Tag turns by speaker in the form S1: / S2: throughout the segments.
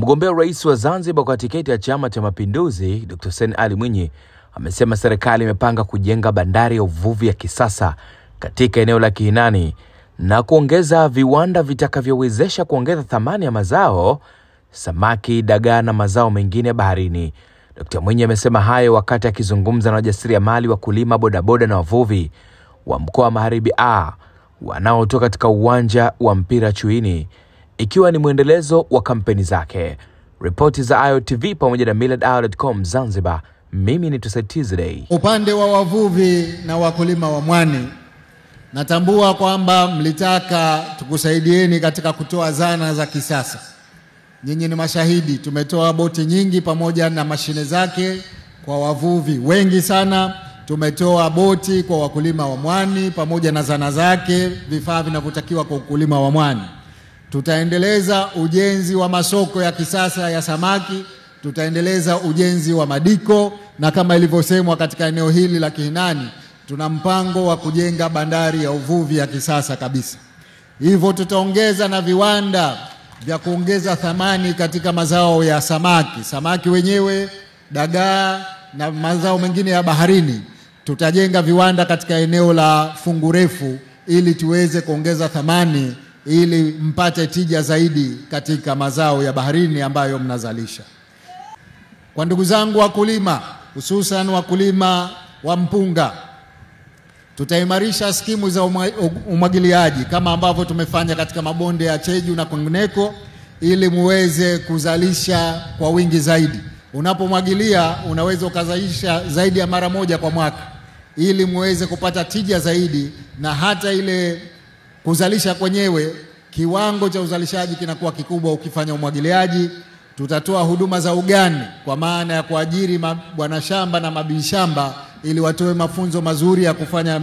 S1: Mgombea rais wa Zanzibar kwa tiketi ya Chama cha Mapinduzi, Dr. Hussein Ali Mwinyi, amesema serikali imepanga kujenga bandari ya uvuvi ya kisasa katika eneo la Kihinani na kuongeza viwanda vitakavyowezesha kuongeza thamani ya mazao, samaki, dagaa na mazao mengine baharini. Dr. Mwinyi amesema hayo wakati akizungumza na wajasiriamali, wakulima, bodaboda na wavuvi wa mkoa wa Magharibi A wanaotoka katika uwanja wa mpira Chuini, ikiwa ni mwendelezo wa kampeni zake. Ripoti za IOTV pamoja na millardayo.com Zanzibar. Mimi ni Tusaitizidei.
S2: Upande wa wavuvi na wakulima wa mwani, natambua kwamba mlitaka tukusaidieni katika kutoa zana za kisasa. Nyinyi ni mashahidi, tumetoa boti nyingi pamoja na mashine zake kwa wavuvi wengi sana. Tumetoa boti kwa wakulima wa mwani pamoja na zana zake, vifaa vinavyotakiwa kwa ukulima wa mwani. Tutaendeleza ujenzi wa masoko ya kisasa ya samaki, tutaendeleza ujenzi wa madiko, na kama ilivyosemwa katika eneo hili la Kihinani, tuna mpango wa kujenga bandari ya uvuvi ya kisasa kabisa. Hivyo tutaongeza na viwanda vya kuongeza thamani katika mazao ya samaki wenyewe, dagaa na mazao mengine ya baharini. Tutajenga viwanda katika eneo la Fungurefu ili tuweze kuongeza thamani, ili mpate tija zaidi katika mazao ya baharini ambayo mnazalisha. Kwa ndugu zangu wakulima, hususan wakulima wa mpunga, tutaimarisha skimu za umwagiliaji kama ambavyo tumefanya katika mabonde ya Cheju na kwingineko, ili muweze kuzalisha kwa wingi zaidi. Unapomwagilia unaweza ukazalisha zaidi ya mara moja kwa mwaka, ili muweze kupata tija zaidi, na hata ile kuzalisha kwenyewe, kiwango cha uzalishaji kinakuwa kikubwa ukifanya umwagiliaji. Tutatoa huduma za ugani kwa maana ya kuajiri bwana shamba na mabibi shamba ili watoe mafunzo mazuri ya kufanya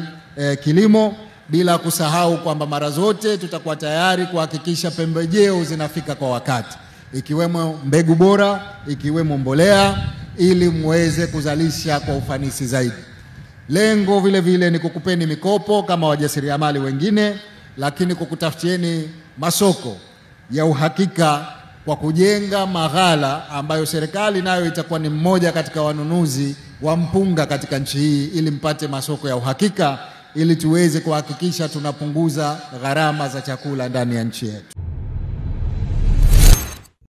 S2: kilimo, bila kusahau kwamba mara zote tutakuwa tayari kuhakikisha pembejeo zinafika kwa wakati, ikiwemo mbegu bora, ikiwemo mbolea, ili muweze kuzalisha kwa ufanisi zaidi. Lengo vile vile ni kukupeni mikopo kama wajasiriamali wengine, lakini kukutafutieni masoko ya uhakika kwa kujenga maghala ambayo serikali nayo itakuwa ni mmoja katika wanunuzi wa mpunga katika nchi hii, ili mpate masoko ya uhakika, ili tuweze kuhakikisha tunapunguza gharama za chakula ndani ya nchi yetu.